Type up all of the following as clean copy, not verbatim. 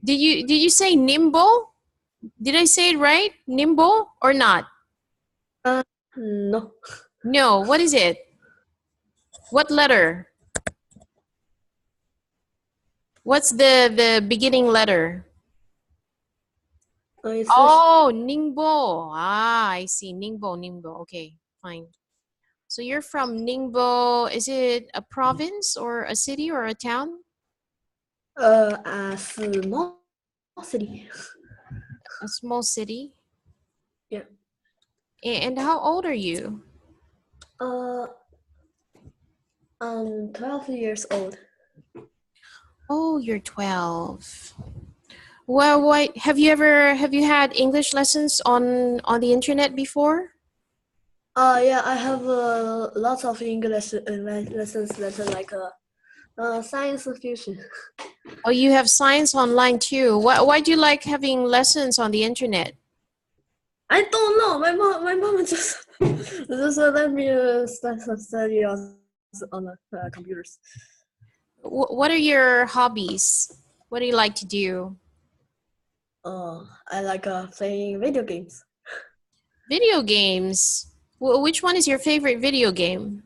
Did you say nimble? Did I say it right? Nimble or not? No. No. What is it? What letter? What's the beginning letter? Oh, Ningbo. Ah, I see. Ningbo, Ningbo. Okay, fine. So you're from Ningbo. Is it a province or a city or a town? A small city. A small city. Yeah. And how old are you? I'm 12 years old. Oh, you're 12. Well, what have you had English lessons on the internet before? Yeah, I have lots of English lessons that are like science fusion. Oh, you have science online too. Why do you like having lessons on the internet? I don't know. My mom just let me study on the computers. What are your hobbies? What do you like to do? I like playing video games. Video games. Which one is your favorite video game?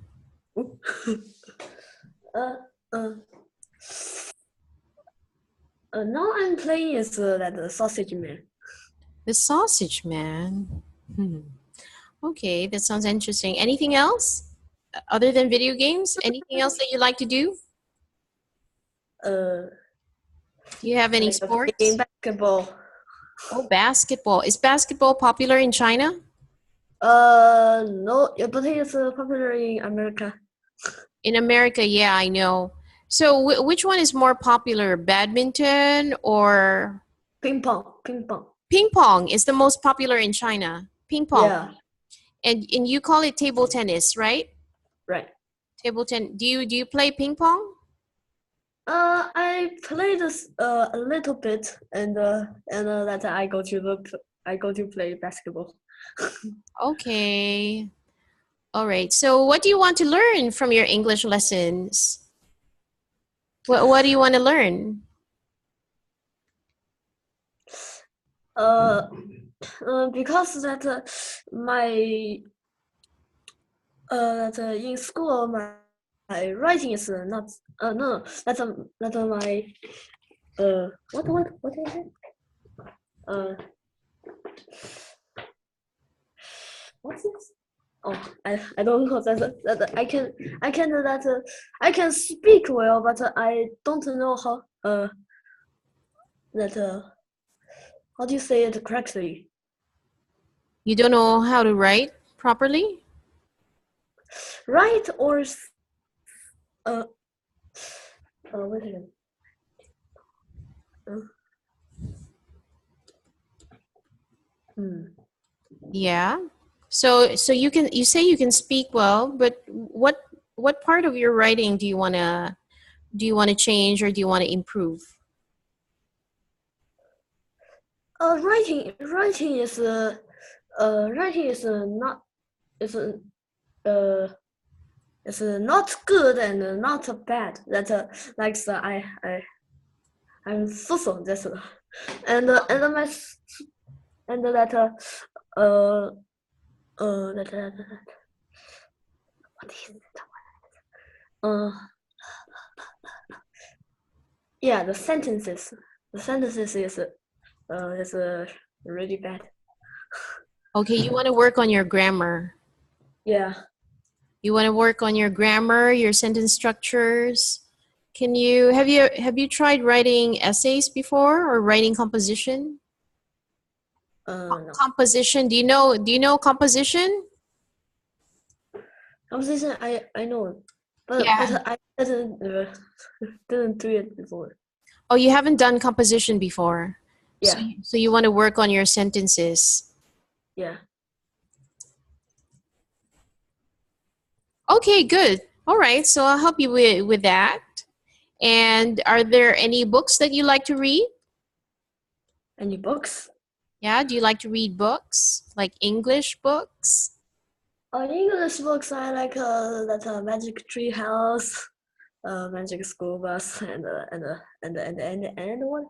uh, uh, Now I'm playing is that Sausage Man. The Sausage Man. Hmm. Okay, that sounds interesting. Anything else other than video games? Anything else that you like to do? Uh, Do you have any like sports? playing basketball. Oh, basketball. Is basketball popular in China? No, but it's popular in America. In America, yeah, I know. So which one is more popular, badminton or Ping pong, ping pong. ping pong is the most popular in China? Ping pong. Yeah, And you call it table tennis, right? right. Table tennis. Do you play ping pong? I play this a little bit, and that I go to play basketball. Okay. All right. So what do you want to learn from your English lessons? What do you want to learn? Because that my that in school my writing is not no that my what is it uh what's this. Oh, I don't know that I can that I can speak well, but I don't know how that how do you say it correctly? You don't know how to write properly? Right or wait a minute. Yeah. So you say you can speak well, but what part of your writing do you want to change or do you want to improve? Writing is not is it's not good and not bad. That like I'm so that's and my and that what is it? Yeah, the sentences is really bad. Okay, you want to work on your grammar. Yeah. You want to work on your grammar, your sentence structures. Have you tried writing essays before or writing composition? No. Composition. Do you know composition? Composition I know, but Yeah. I didn't do it before. Oh, you haven't done composition before. So Yeah. so you want to work on your sentences. Yeah. Okay, good. All right. So I'll help you with that. And are there any books that you like to read? Any books? Yeah, do you like to read books? Like English books? English books I like that Magic Tree House, Magic School Bus, and what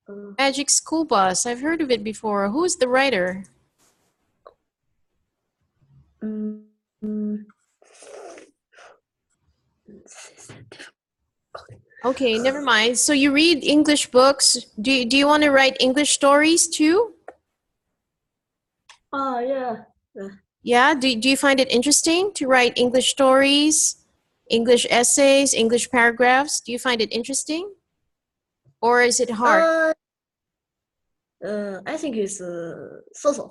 the Magic School Bus. I've heard of it before. Who's the writer? mm, mm, Okay, never mind. So you read English books. Do you want to write English stories too? yeah. Yeah, do you find it interesting to write English stories, English essays, English paragraphs? Do you find it interesting? Or is it hard? I think it's so.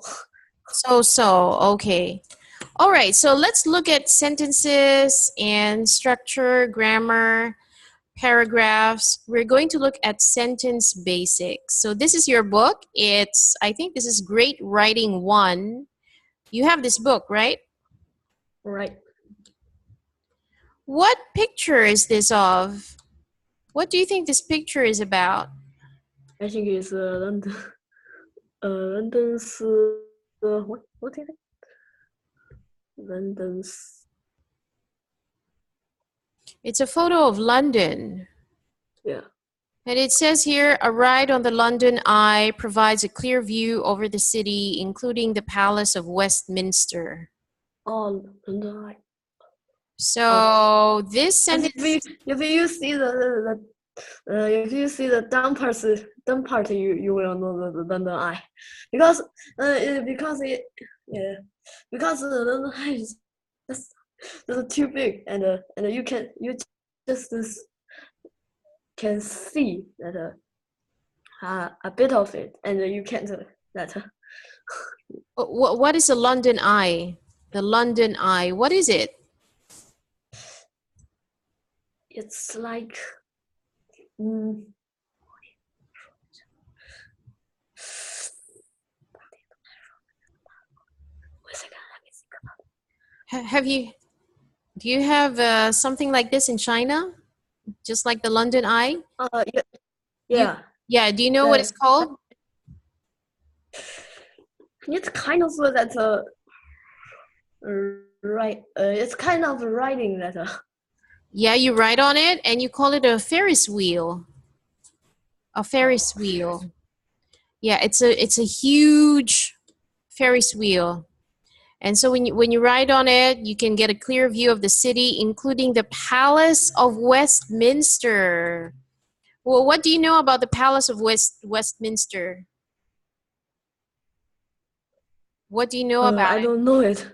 So, okay. All right, so let's look at sentences and structure, grammar, paragraphs. We're going to look at sentence basics. So this is your book. I think this is Great Writing 1. You have this book, right? Right. What picture is this of? What do you think this picture is about? I think it's London. London's what is it? London's. It's a photo of London. Yeah. And it says here, a ride on the London Eye provides a clear view over the city, including the Palace of Westminster. Oh, London Eye. So this sentence... If you see if you see the down part, you will know the London Eye, because the London Eye is just too big, and you just can see that a bit of it, and you can't that. What is a London Eye? The London Eye, what is it? It's like Do you have something like this in China? Just like the London Eye? yeah. Yeah, do you know what it's called? It's kind of that right. It's kind of writing that. Yeah, you write on it and you call it a Ferris wheel. A Ferris wheel. Yeah, it's a huge Ferris wheel. And so when you ride on it, you can get a clear view of the city, including the Palace of Westminster. Well, what do you know about the Palace of Westminster? What do you know about I it? don't know it.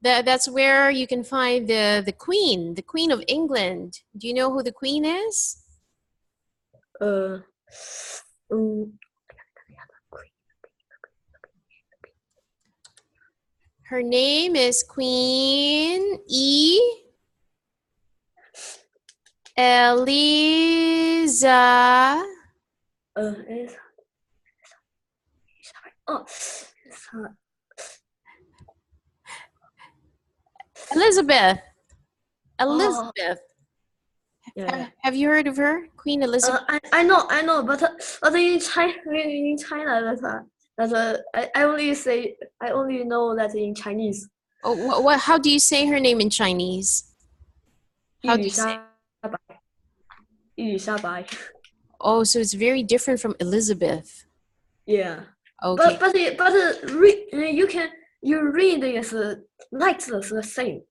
That's where you can find the Queen of England. Do you know who the Queen is? Her name is Queen Eliza. Elizabeth. Elizabeth. Yeah. Have you heard of her, Queen Elizabeth? I know, but in China that I only know that in Chinese. Oh, how do you say her name in Chinese? How do you say? 伊丽莎白. Oh, so it's very different from Elizabeth. Yeah. Okay. But you read is like the same.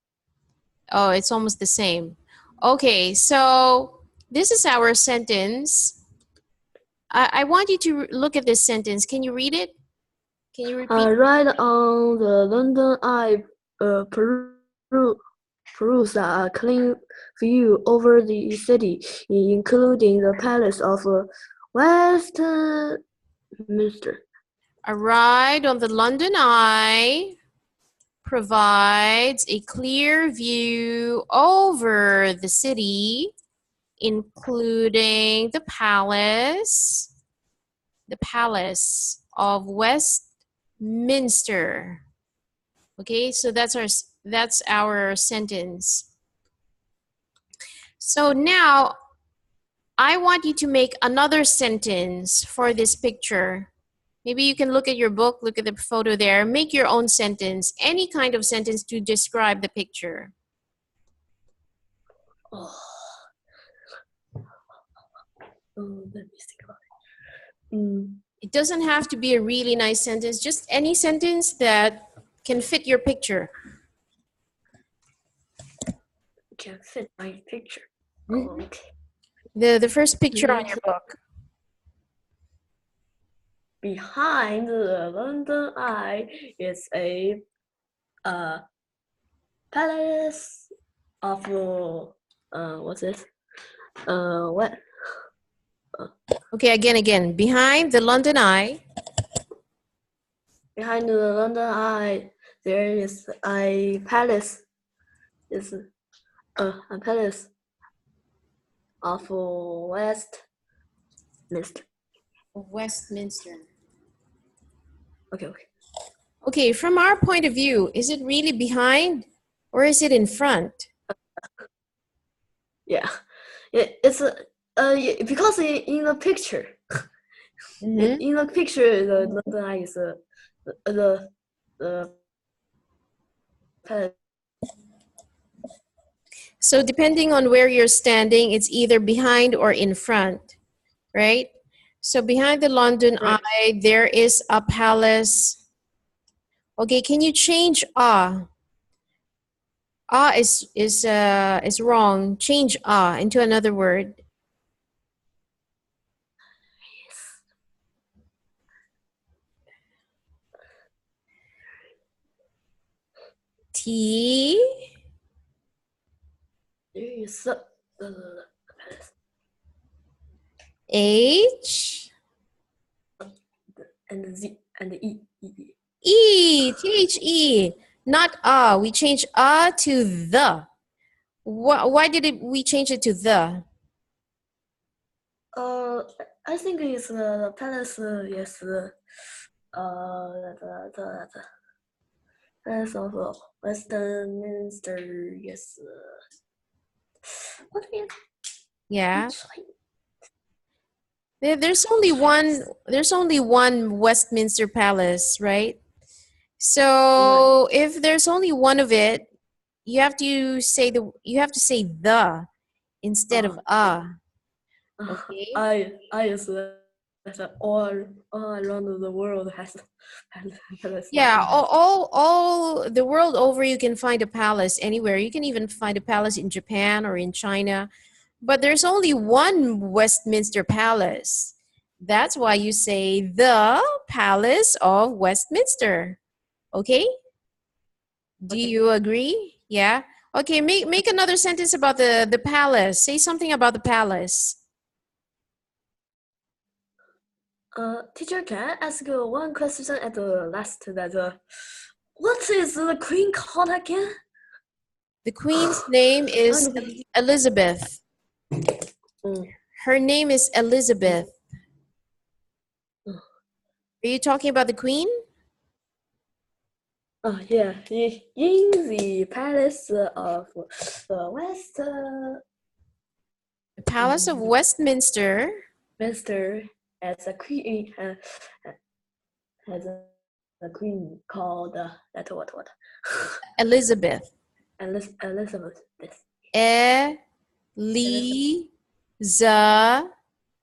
Oh, it's almost the same. Okay, so this is our sentence. I want you to look at this sentence. Can you read it? Can you repeat? Ride on the London Eye, peruse a clean view over the city, including the Palace of Westminster. A ride on the London Eye provides a clear view over the city, including the palace of Westminster. Okay, so that's our sentence. So now I want you to make another sentence for this picture. Maybe you can look at your book, look at the photo there, make your own sentence, any kind of sentence to describe the picture. Let me think about it. It doesn't have to be a really nice sentence, just any sentence that can fit your picture. Can fit my picture. Mhm. Okay. The first picture on your book. Behind the London Eye is a palace of what's this? What? Okay, again. Behind the London Eye. Behind the London Eye, there is a palace. It's a palace of Westminster. Westminster. Okay. Okay, from our point of view, is it really behind or is it in front? Yeah, it's because in the picture, Mhm. in the picture, the London Eye is the palace. So depending on where you're standing, it's either behind or in front, right? So behind the London Right. Eye, there is a palace. Okay, can you change ah? Ah is wrong. Change ah into another word. T There is the palace H and the Z and the E. E THE. Not ah. We change ah to the. Why did we change it to the? I think it's the palace. Yes, the palace of Westminster. Yes. What is? Yeah. There's only one. There's only one Westminster Palace, right? So if there's only one of it, you have to say the instead of okay? I is that all around the world has palace like Yeah, that. all the world over you can find a palace anywhere. You can even find a palace in Japan or in China. But there's only one Westminster Palace. That's why you say the Palace of Westminster. Okay? Do Okay. you agree? Yeah. Okay, make another sentence about the palace. Say something about the palace. Teacher, can I ask you one question at the last that what is the queen called again? The queen's name is Mm. Elizabeth. Her name is Elizabeth. Are you talking about the queen? Oh yeah, in the palace of West The Palace of Westminster. Minster as a queen has a queen called that what Elizabeth. Elizabeth. Elizabeth.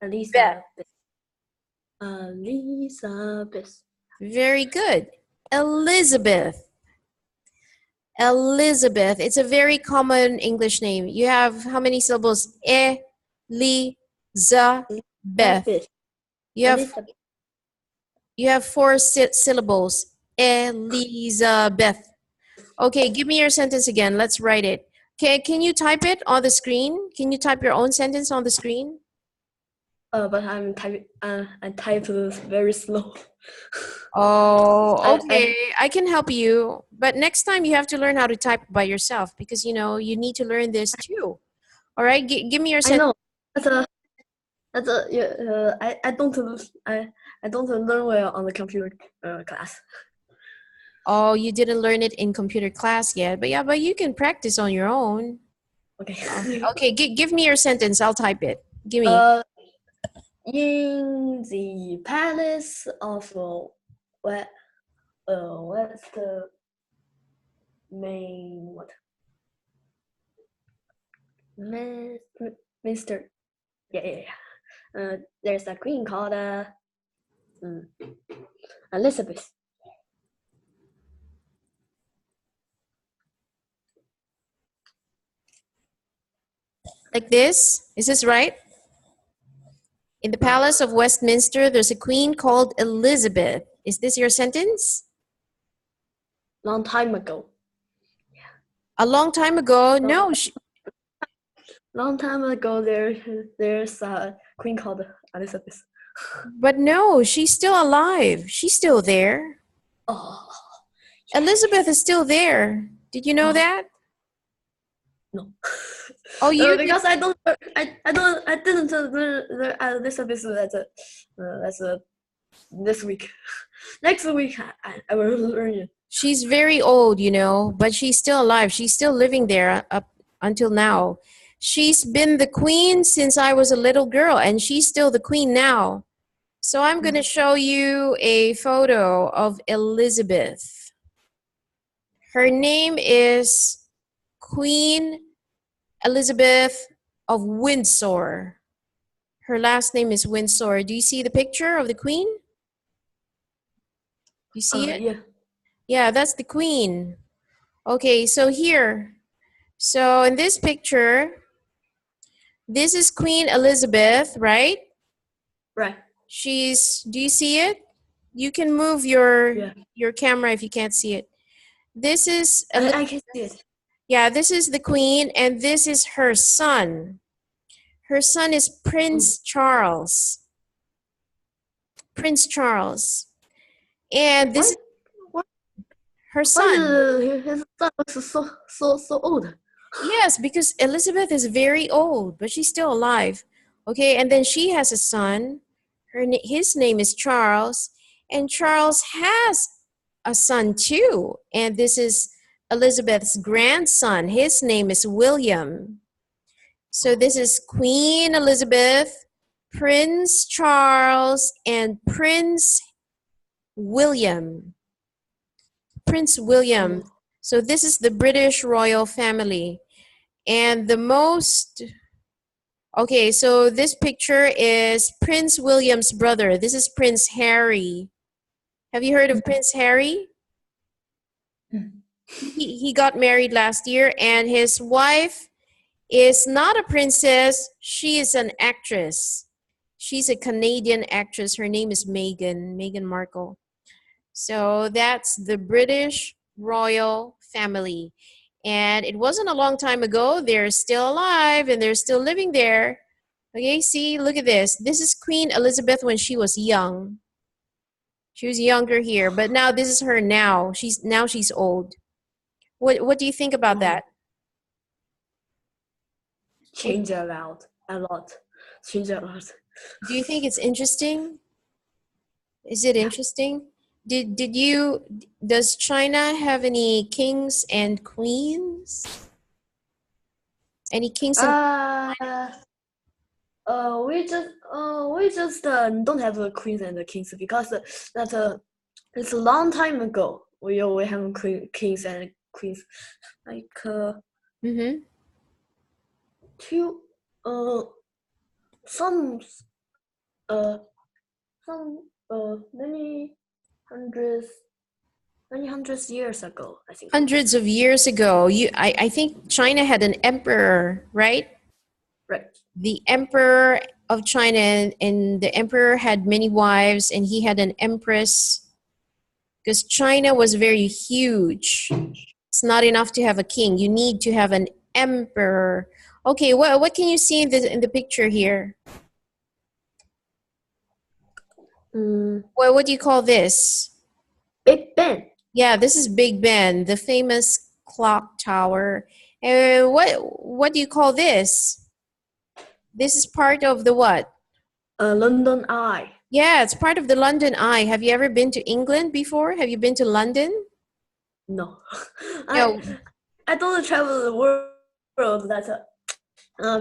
Elizabeth. Elizabeth. Very good. Elizabeth. Elizabeth. It's a very common English name. You have how many syllables? Elizabeth. Elizabeth. You have Elizabeth. you have four syllables. Elizabeth. Okay, give me your sentence again. Let's write it. Okay, can you type it on the screen? Can you type your own sentence on the screen? But I type very slow. Oh, okay. I can help you. But next time you have to learn how to type by yourself because you need to learn this too. All right, give me your I sentence. know. That's a yeah. I don't learn well on the computer class. Oh, you didn't learn it in computer class yet. But yeah, but you can practice on your own. Okay, Okay. okay, give me your sentence. I'll type it. Give me. In the palace of what what's the main what Mister yeah. there's a queen called Elizabeth. Like this? Is this right? In the Palace of Westminster, there's a queen called Elizabeth. Is this your sentence? Long time ago. A long time ago? No. Long time ago, there's a queen called Elizabeth. But no, she's still alive. She's still there. Oh, Elizabeth is still there. Did you know that? no. Oh, you because I didn't learn Elizabeth this week. Next week I will learn it. She's very old, you know, but she's still alive. She's still living there up until now. She's been the queen since I was a little girl, and she's still the queen now. So I'm going to show you a photo of Elizabeth. Her name is Queen Elizabeth of Windsor. Her last name is Windsor. Do you see the picture of the queen? You see it? Yeah. Yeah, that's the queen. Okay, so here. So in this picture, this is Queen Elizabeth, right? Right. Do you see it? You can move your camera if you can't see it. This is I can see it. Yeah, this is the queen, and this is her son. Her son is Prince Charles. Prince Charles. And this is her son. His son looks so old. Yes, because Elizabeth is very old, but she's still alive. Okay, and then she has a son. His name is Charles, and Charles has a son too. And this is Elizabeth's grandson. His name is William. So this is Queen Elizabeth, Prince Charles, and Prince William. Prince William. So this is the British royal family. And okay, so this picture is Prince William's brother. This is Prince Harry. Have you heard of Prince Harry? He got married last year, and his wife is not a princess. She is an actress. She's a Canadian actress. Her name is Meghan Markle. So that's the British royal family. And it wasn't a long time ago. They're still alive and they're still living there. Okay, see, look at this. This is Queen Elizabeth when she was young. She was younger here, but now this is her now. She's old. What do you think about that? Change a lot. Change a lot. Do you think it's interesting? Is it interesting? Does China have any kings and queens? Any kings and we just don't have the queens and the kings because it's a long time ago. We have kings and queens, like two some many hundreds years ago, I think. Hundreds of years ago. I think China had an emperor, right? Right. The emperor of China, and the emperor had many wives, and he had an empress, because China was very huge. It's not enough to have a king. You need to have an emperor. Okay, what can you see in the picture here? What do you call this? Big Ben. Yeah, this is Big Ben, the famous clock tower. What do you call this? This is part of the what? London Eye. Yeah, it's part of the London Eye. Have you ever been to England before? Have you been to London? No. No. I don't travel the world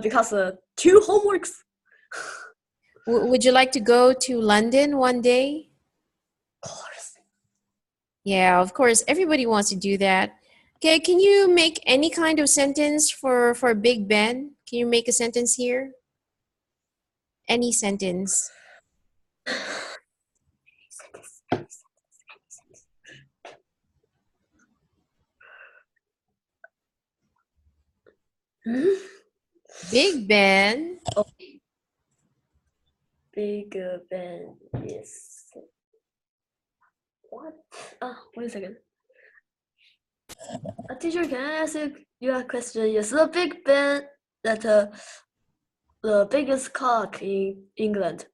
because two homeworks. Would you like to go to London one day? Of course. Yeah, of course. Everybody wants to do that. Okay, can you make any kind of sentence for Big Ben? Can you make a sentence here? any sentence. Big Ben. Oh. Big Ben is what? Wait a second. Teacher, can I ask you a question? Is the Big Ben that the biggest clock in England?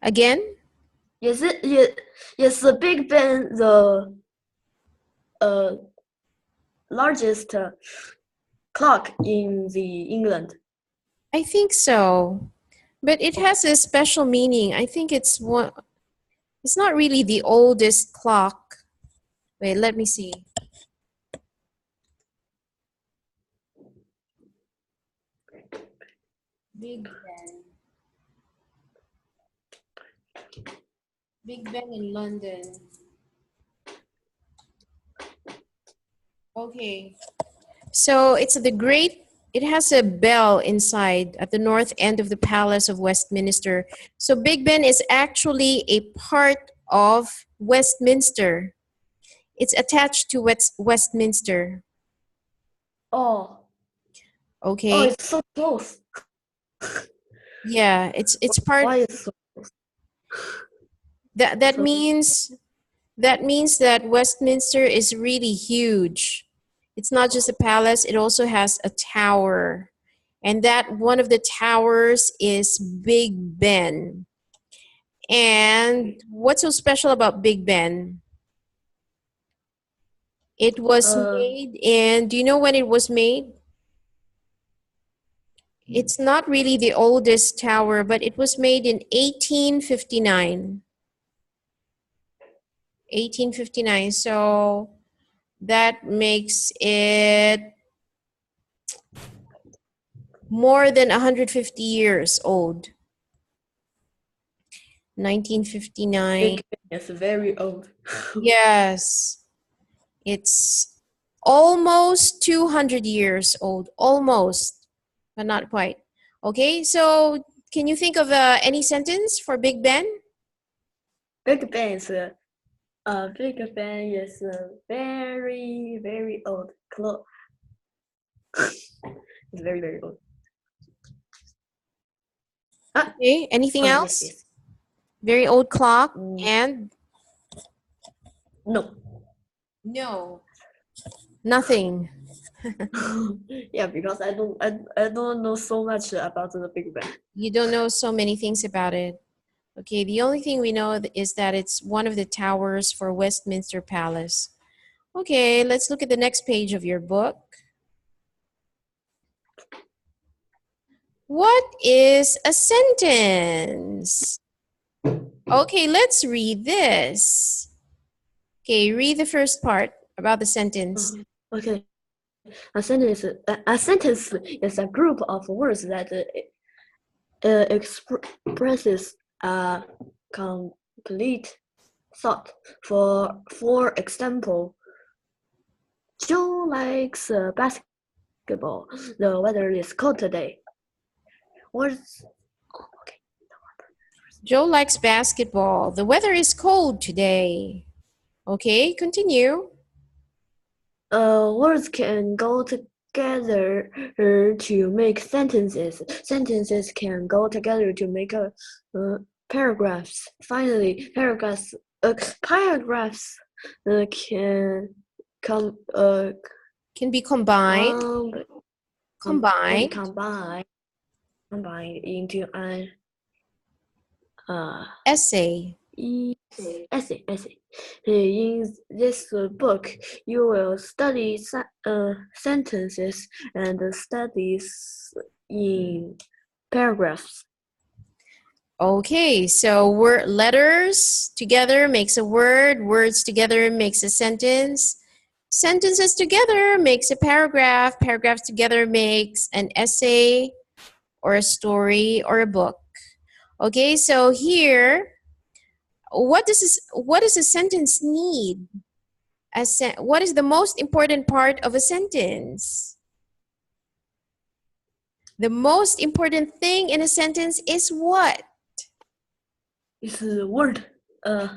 Again? Is the Big Ben the largest clock in the England? I think so. But it has a special meaning. I think it's one. It's not really the oldest clock. Wait, let me see. Big Ben. Big Ben in London. Okay. So it's it has a bell inside at the north end of the Palace of Westminster. So Big Ben is actually a part of Westminster. It's attached to Westminster. Oh. Okay. Oh, it's so close. Yeah, it's part. Why is it so close? That means that Westminster is really huge. It's not just a palace, it also has a tower. And that one of the towers is Big Ben. And what's so special about Big Ben? It was made in, do you know when it was made? It's not really the oldest tower, but it was made in 1859. 1859. So that makes it more than 150 years old. 1959. It's very old. Yes. It's almost 200 years old. Almost, but not quite. Okay, so can you think of any sentence for Big Ben? Big Ben is very, very old clock. It's very, very old. Okay, anything else? Yes. Very old clock and? No. No. Nothing. Yeah, because I don't know so much about the Big Ben. You don't know so many things about it. Okay, the only thing we know is that it's one of the towers for Westminster Palace. Okay, let's look at the next page of your book. What is a sentence? Okay, let's read this. Okay, read the first part about the sentence. Okay. A sentence is a group of words that expresses a complete thought. For example, Joe likes basketball. The weather is cold today. Joe likes basketball. The weather is cold today. Okay, continue. Words can go together to make sentences. Sentences can go together to make paragraphs. Finally, paragraphs can be combined. Combined into an essay. Essay. In this book, you will study sentences and studies in paragraphs. Okay, so letters together makes a word, words together makes a sentence, sentences together makes a paragraph, paragraphs together makes an essay or a story or a book. Okay, so here, what does a sentence need? What is the most important part of a sentence? The most important thing in a sentence is what? It's a word. A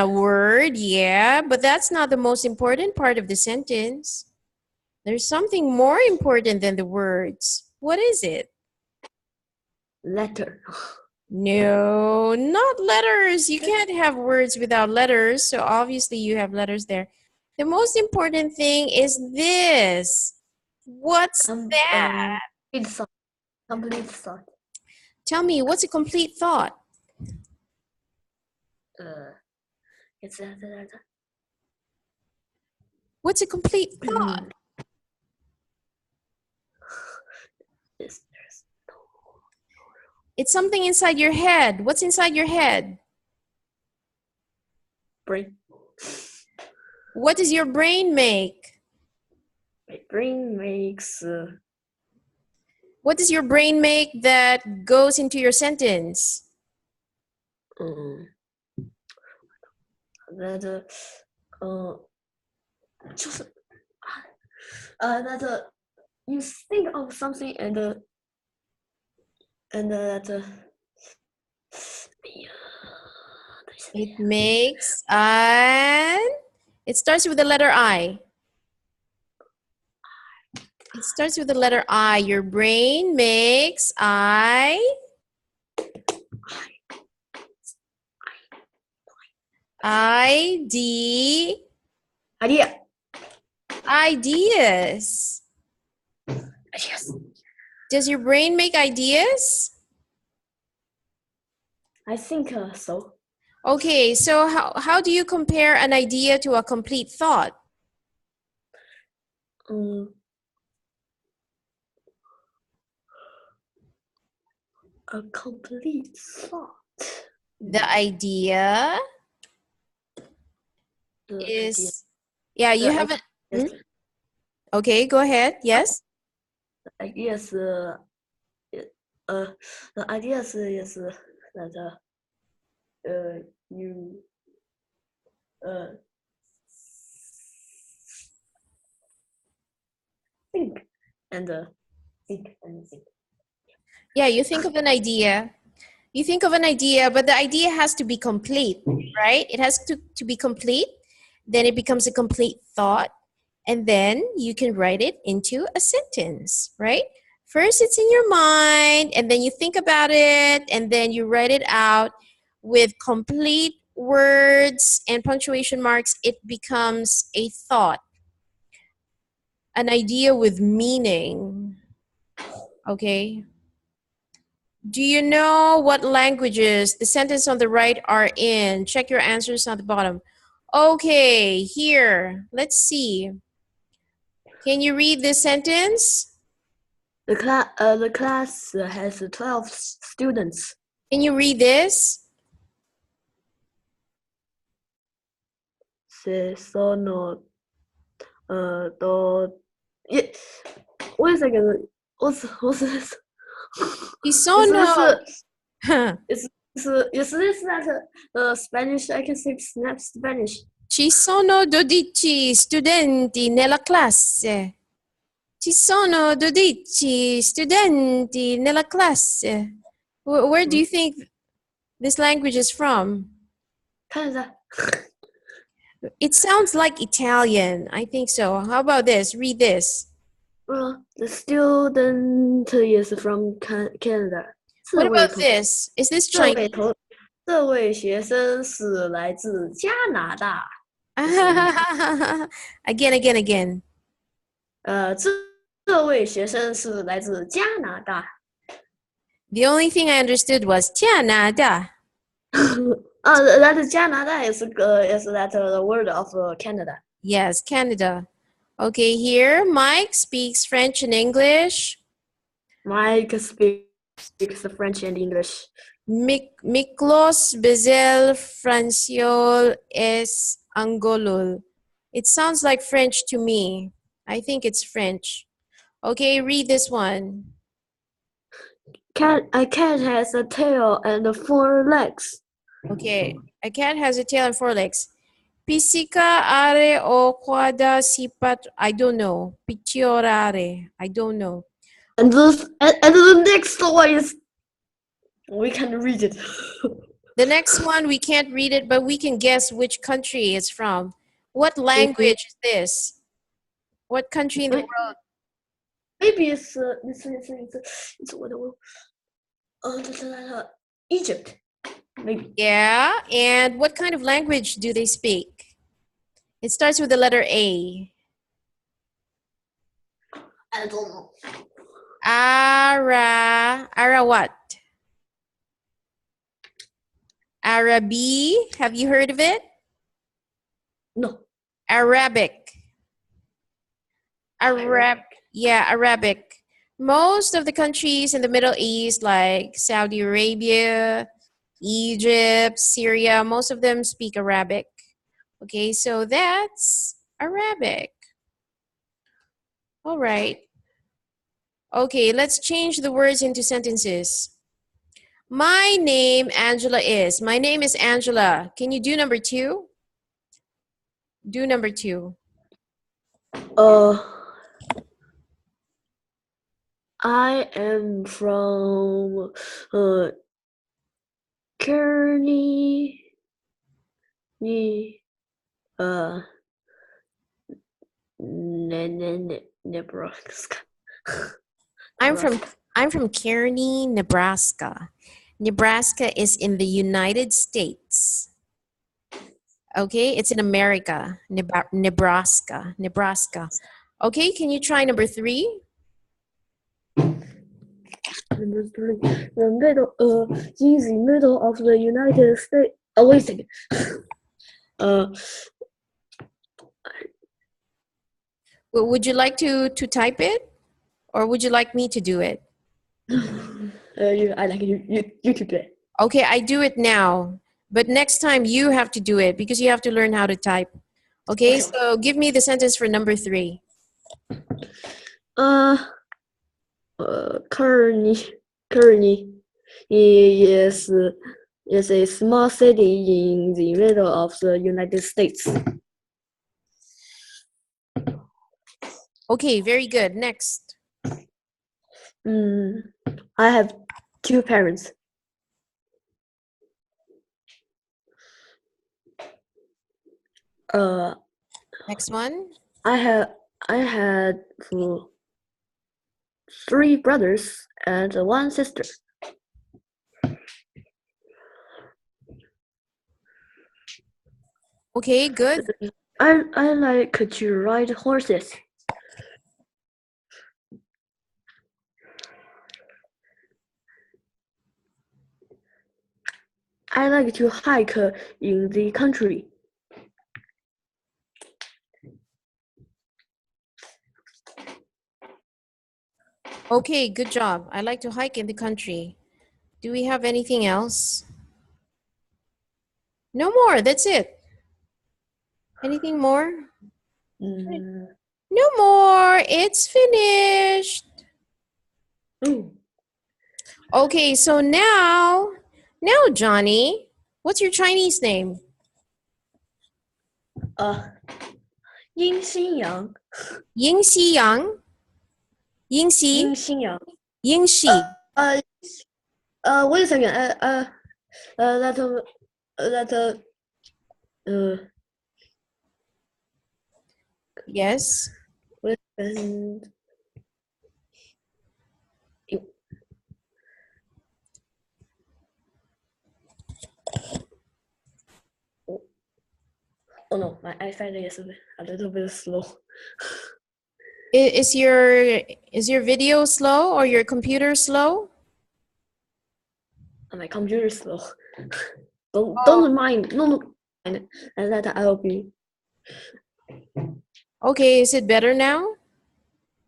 word, yeah, but that's not the most important part of the sentence. There's something more important than the words. What is it? Letter. No, not letters. You can't have words without letters, so obviously you have letters there. The most important thing is this. What's that? Complete thought. Complete thought. Tell me, what's a complete thought? It's that. What's a complete thought? It's something inside your head. What's inside your head? Brain. What does your brain make? My brain makes. What does your brain make that goes into your sentence? That 就是that you think of something and that It makes it starts with the letter I. It starts with the letter I. Your brain makes idea. Ideas. Yes. Does your brain make ideas? I think so. Okay, so how do you compare an idea to a complete thought? A complete thought. The idea is, yeah, you haven't. Okay, go ahead. Yes. The idea is the idea is that you think and think. Yeah, you think of an idea. You think of an idea, but the idea has to be complete, right? It has to be complete. Then it becomes a complete thought. And then you can write it into a sentence, right? First, it's in your mind, and then you think about it, and then you write it out with complete words and punctuation marks. It becomes a thought, an idea with meaning, okay? Do you know what languages the sentence on the right are in? Check your answers on the bottom. Okay, here, let's see. Can you read this sentence? The class has 12 students. Can you read this? Se sono do. Wait a second. What's this? Ci sono. Is this that Spanish? I can speak Spanish. Ci sono 12 studenti nella classe. Ci sono 12 studenti nella classe. Where do you think this language is from? Canada. It sounds like Italian. I think so. How about this? Read this. The student is from Canada. What about this? Is this Chinese? 这位学生是来自加拿大。Again. 这位学生是来自加拿大。The only thing I understood was 加拿大。that is 加拿大 is that the word of Canada. Yes, Canada. Okay, here Mike speaks French and English. Mike speaks French and English. Miklos Bezel Franciol es Angolul. It sounds like French to me. I think it's French. Okay, read this one. A cat has a tail and 4 legs. Okay, a cat has a tail and 4 legs. Pisika are o quada sipat. I don't know. Pitiorare. I don't know. And the next one is we can read it. The next one, we can't read it, but we can guess which country it's from. What language is this? What country in the world? Maybe it's what? Egypt. Maybe. Yeah, and what kind of language do they speak? It starts with the letter A. I don't know. Ara what? Arabi, have you heard of it? No. Arabic. Yeah, Arabic. Most of the countries in the Middle East, like Saudi Arabia, Egypt, Syria, most of them speak Arabic. Okay, so that's Arabic. All right. Okay, let's change the words into sentences. My name Angela is. My name is Angela. Can you do number 2? Do number 2. I am from Kearney, Nebraska. I'm from Kearney, Nebraska. Nebraska is in the United States. Okay, it's in America. Nebraska. Okay, can you try number 3? Number 3, the middle, in the middle of the United States. Oh, wait a second. Would you like to type it, or would you like me to do it? I like you to do it. Okay, I do it now, but next time you have to do it because you have to learn how to type. Okay, so give me the sentence for number 3. Kearney is a small city in the middle of the United States. Okay, very good. Next. I have 2 parents. Next one. I had 3 brothers and 1 sister. Okay, good. I like to ride horses. I like to hike in the country. Okay, good job. I like to hike in the country. Do we have anything else? No more. That's it. Anything more? No more. It's finished. Ooh. Okay, so now, Johnny, what's your Chinese name? Xin Yang. Yingxi Yang. Yingxi. Xin Yang. Yingxi. Wait a second. Yes. Wait a second. Oh no, my eyesight is a little bit slow. Is your video slow or your computer slow? My computer is slow. Don't mind. No. And that I'll be. Okay, is it better now?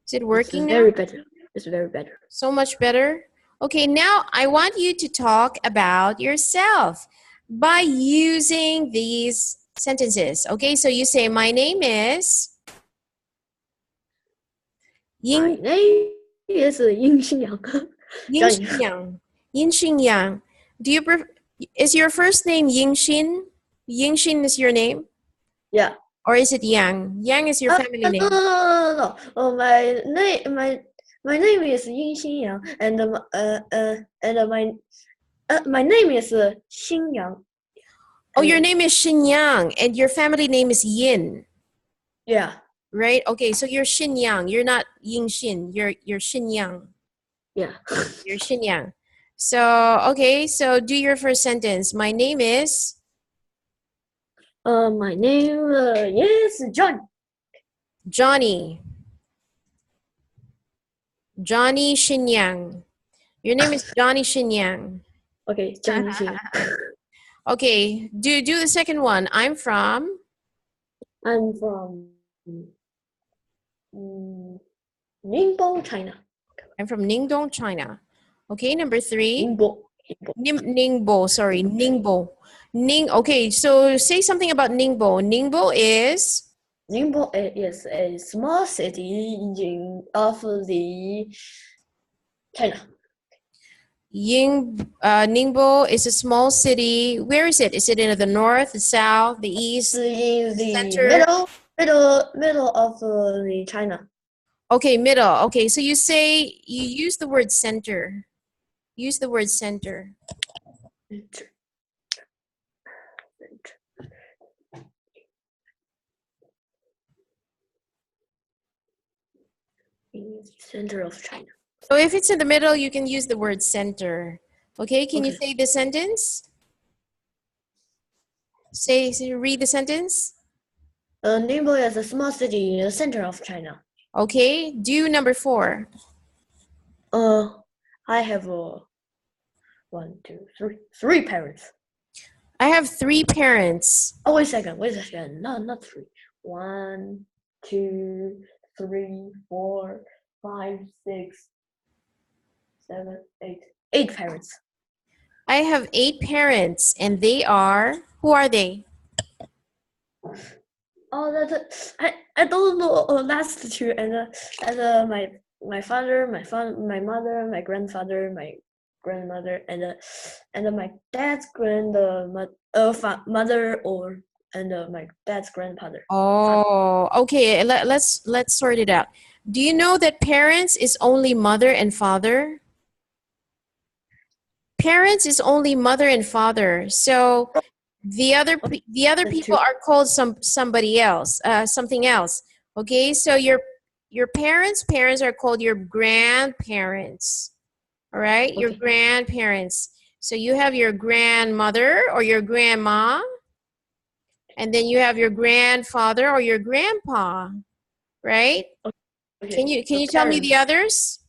Is it working now? Very better. It's very better. So much better. Okay, now I want you to talk about yourself by using these sentences. Okay, so you say, my name is My name is Xin Yang. Yingxin Yang. Is your first name Yingxin? Yingxin is your name? Yeah. Or is it Yang? Yang is your family name. No. Oh, my name, My name is Xin Yang, and my name is Xin Yang. Oh, your name is Xin Yang, and your family name is Yin, Yeah, right? Okay, so you're Xin Yang. You're not Ying Xin. You're Xin Yang. yeah. You're Xin Yang. So okay, so do your first sentence. My name is My name is John. Johnny. Johnny Xin Yang. Your name is Johnny Xin Yang. Okay, Johnny Xin. Okay, do the second one. I'm from I'm from Ningbo, China. I'm from Ningdong, China. Okay, number 3. Ningbo. Ningbo, sorry, Ningbo. Okay, so say something about Ningbo. Ningbo is Ningbo is a small city of the China. Ningbo is a small city. Where is it? Is it in the north, the south, the east? In the center? middle of the China. Okay, middle. Okay, so you use the word center. Use the word center. In the center of China. So if it's in the middle, you can use the word center. Okay, can you say the sentence? Read the sentence. Ningbo is a small city in the center of China. Okay, do number 4. I have 3 parents. I have 3 parents. Oh, wait a second. No, not 3. 1, 2, 3, 4, 5, 6, 7, 8. 8 parents. I have 8 parents, and they are, who are they? Oh, I don't know last 2, and my father, my mother, my grandfather, my grandmother, and my dad's mother, and my dad's grandfather. Oh, okay. Let's sort it out. Do you know that parents is only mother and father? Parents is only mother and father. So the other people are called somebody else, something else. Okay, so your parents are called your grandparents. All right, your grandparents. So you have your grandmother or your grandma, and then you have your grandfather or your grandpa, right? Okay. Can you tell me the others?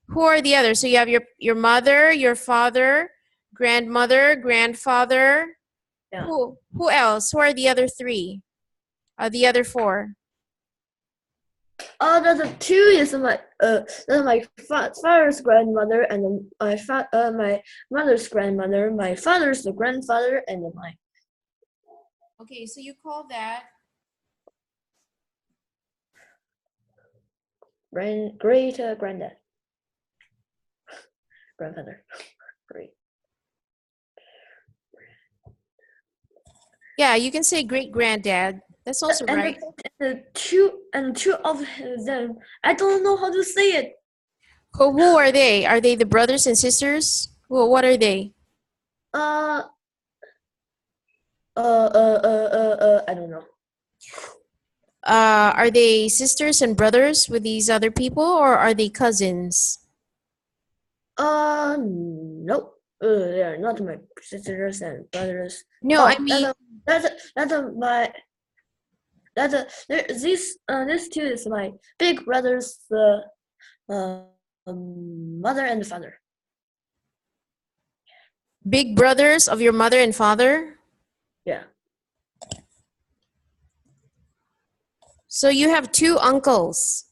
Who are the others? So you have your mother, your father, grandmother, grandfather. Yeah. Who else? Who are the other 3? The other 4? The 2 is my father's grandmother, and my mother's grandmother, my father's grandfather, and my. Okay, so you call that Great granddad. Grandfather. Great. Yeah, you can say great granddad. That's also right. And two of them, I don't know how to say it. Who are they? Are they the brothers and sisters? What are they? I don't know. Are they sisters and brothers with these other people, or are they cousins? Nope. They are not my sisters and brothers. No, I mean these 2 is my big brother's mother and father. Big brothers of your mother and father? Yeah. So you have 2 uncles.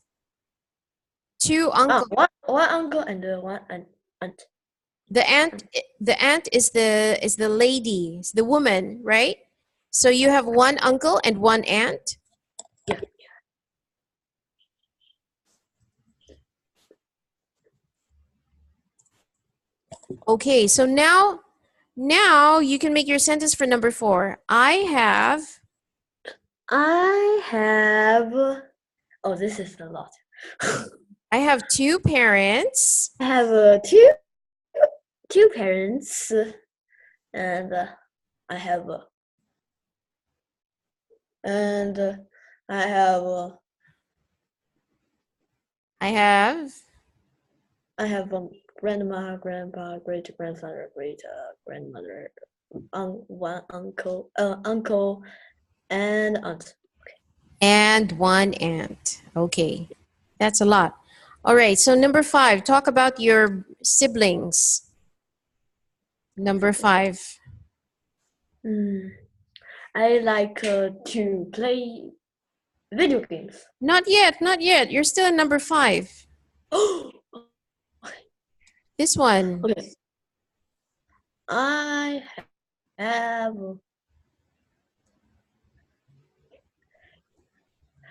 2 uncles. One uncle and one aunt. The aunt is the lady, is the woman, right? So you have 1 uncle and 1 aunt? Yeah. Okay, so now you can make your sentence for number 4. I have. Oh, this is a lot. I have two parents. I have two parents, and I have I have grandma, grandpa, great grandfather, great grandmother, one uncle, and aunt. And one aunt. Okay, that's a lot. All right, so number 5, talk about your siblings. Number 5. I like to play video games. Not yet, not yet. You're still in number 5. Oh, This one. okay. I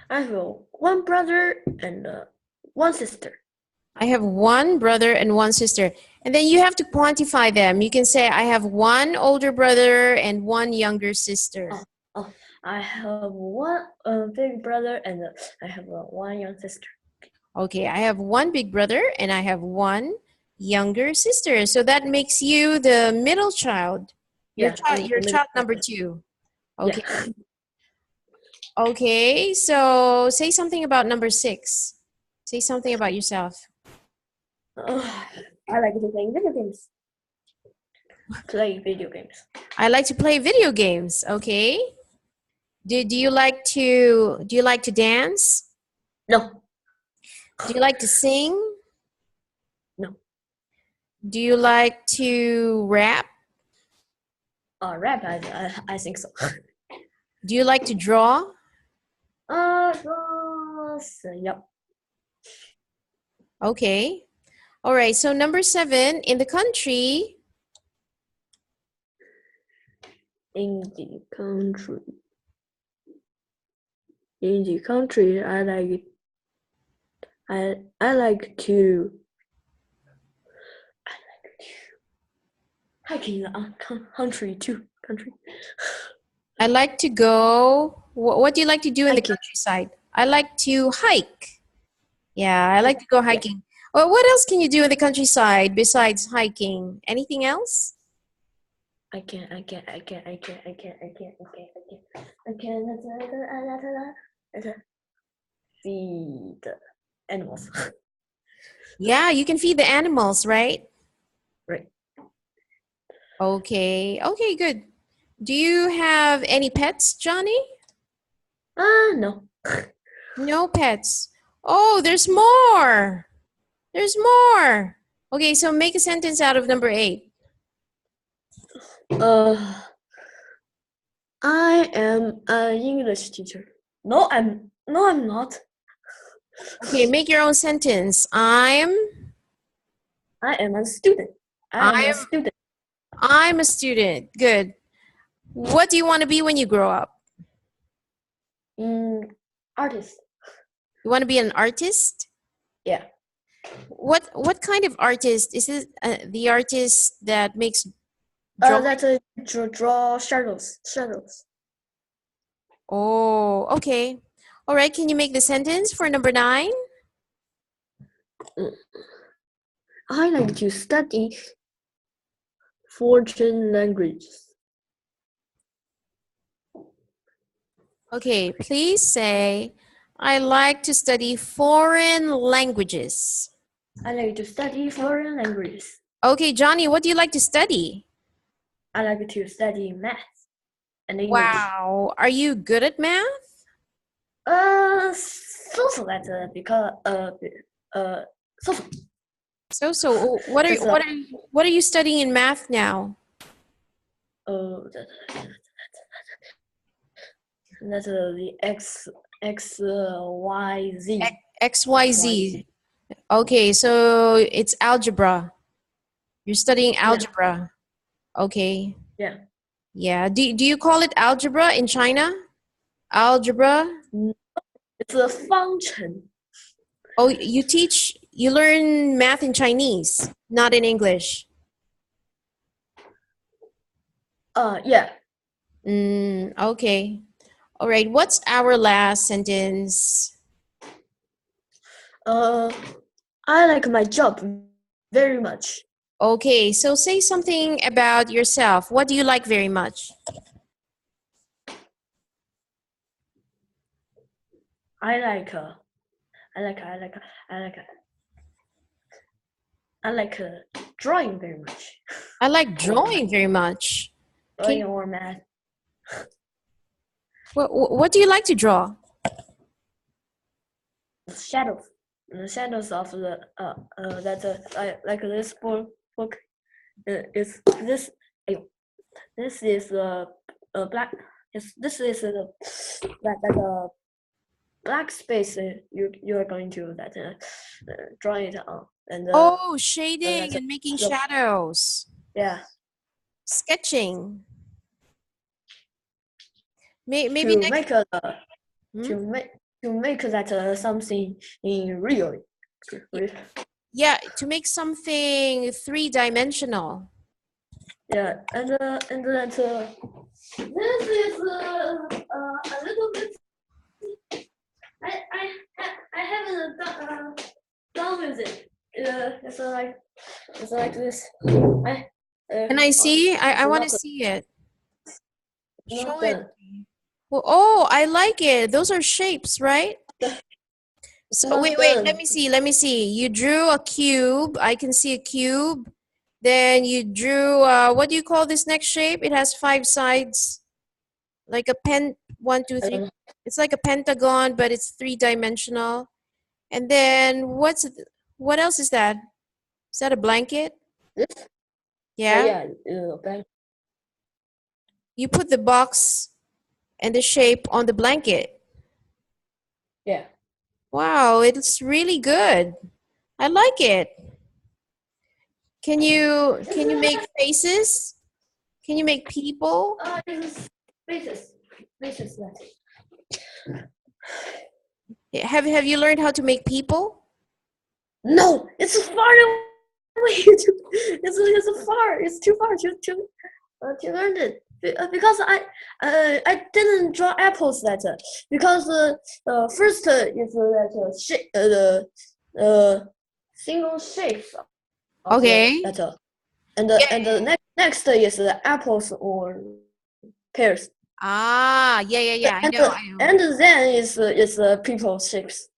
have one brother and one sister. I have one brother and one sister. And then you have to quantify them. You can say, I have one older brother and one younger sister. Oh, I have one big brother and I have one young sister. Okay, I have one big brother and I have one younger sister. So that makes you the middle child. You're child number 2. Okay. Yeah. Okay, so say something about number 6. Say something about yourself. I like to play video games. Play video games. I like to play video games. Okay. Do you like to dance? No. Do you like to sing? No. Do you like to rap? Rap. I think so. Do you like to draw? Yep. Okay. All right. So number 7, in the country. In the country, I like to hiking the country too. I like to go. What do you like to do in the countryside? I like to hike. Yeah, I like to go hiking. Well, what else can you do in the countryside besides hiking? Anything else? I can't. Feed the animals. Yeah, you can feed the animals, right? Right. Okay. Okay, good. Do you have any pets, Johnny? No. No pets. Oh, there's more. There's more. Okay, so make a sentence out of number 8. I am an English teacher. No, I'm not. Okay, make your own sentence. I am a student. I'm a student. Good. What do you want to be when you grow up? Artist. You want to be an artist? Yeah. What kind of artist is it? The artist that makes drawing? That's a draw shadows. Oh, okay. All right. Can you make the sentence for number 9? I like to study foreign languages. Okay, please say, I like to study foreign languages. I like to study foreign languages. Okay, Johnny, what do you like to study? I like to study math and English. Wow, are you good at math? So that's because So what are you studying in math now? That's the X Y Z. XYZ. Okay, so it's algebra. You're studying algebra. Yeah. Okay. Yeah. Yeah. Do you call it algebra in China? Algebra? It's a function. Oh, you learn math in Chinese, not in English. Yeah. Okay. All right. What's our last sentence? I like my job very much. Okay, so say something about yourself. What do you like very much? I like drawing very much. I like drawing very much. Drawing or math. What do you like to draw? Shadows. The shadows of the like this book. Is this? This is a black. This is a black space. You are going to draw it on and Oh, shading and making the, shadows. yeah. Sketching. Maybe To next. make to make that something in real. Yeah, to make something three-dimensional. Yeah, and that this is a little bit. I haven't done with it. It's like this. Can I see? I want to not- see it. not Show it. done. Well, oh, I like it. Those are shapes, right? So Not wait, done. let me see. You drew a cube. I can see a cube. Then you drew, what do you call this next shape? It has 5 sides. Like a one, two, three. It's like a pentagon, but it's three-dimensional. And then what else is that? Is that a blanket? This? Yeah. Yeah. You put the box and the shape on the blanket. Yeah. Wow, it's really good. I like it. Can you make faces? Can you make people? Faces. Have you learned how to make people? No, it's far away. It's far. It's too far to learn it. Because I didn't draw apples letter because first is the single shapes of Okay. the letter, and the next is the apples or pears. Ah, yeah. I know. And then is the people shapes.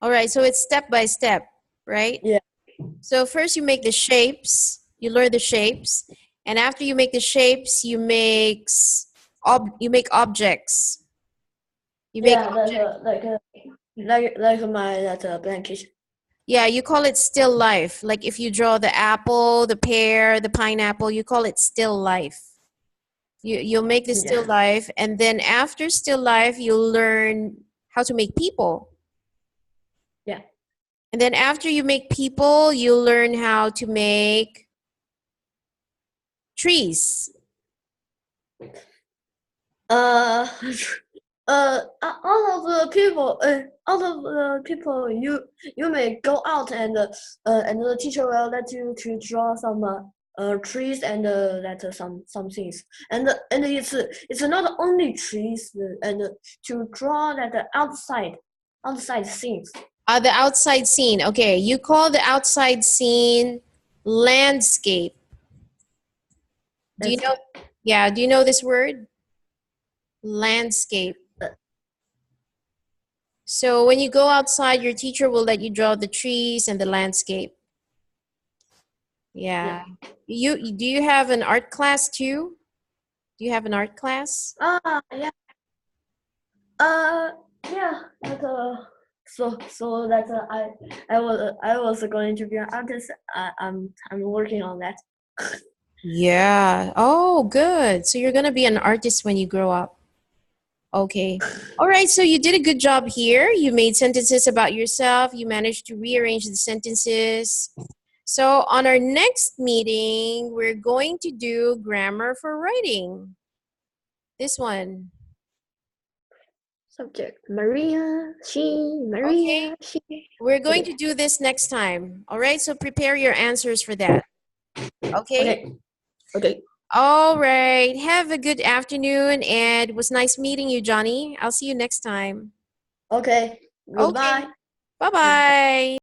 All right, so it's step by step, right? Yeah. So first you make the shapes. You learn the shapes, and after you make the shapes, you make objects. You make Like my blanket. Yeah, you call it still life. Like if you draw the apple, the pear, the pineapple, you call it still life. You'll make the still life, and then after still life, you'll learn how to make people. Yeah. And then after you make people, you'll learn how to make trees. All of the people you may go out and the teacher will let you to draw some trees and that some things and it's not only trees and to draw that outside things. The outside scene. Okay, you call the outside scene landscape. Do you know? Yeah, do you know this word? Landscape. So when you go outside, your teacher will let you draw the trees and the landscape. Yeah. Do you have an art class too? Do you have an art class? Yeah. Yeah. So that I was going to be an artist. I'm working on that. Yeah. Oh, good. So you're gonna be an artist when you grow up. Okay. All right. So you did a good job here. You made sentences about yourself. You managed to rearrange the sentences. So on our next meeting, we're going to do grammar for writing. This one. Subject Maria, she, Maria, she. We're going to do this next time. All right. So prepare your answers for that. Okay. Okay. All right. Have a good afternoon, and it was nice meeting you, Johnny. I'll see you next time. Okay. Goodbye. Okay. Bye-bye.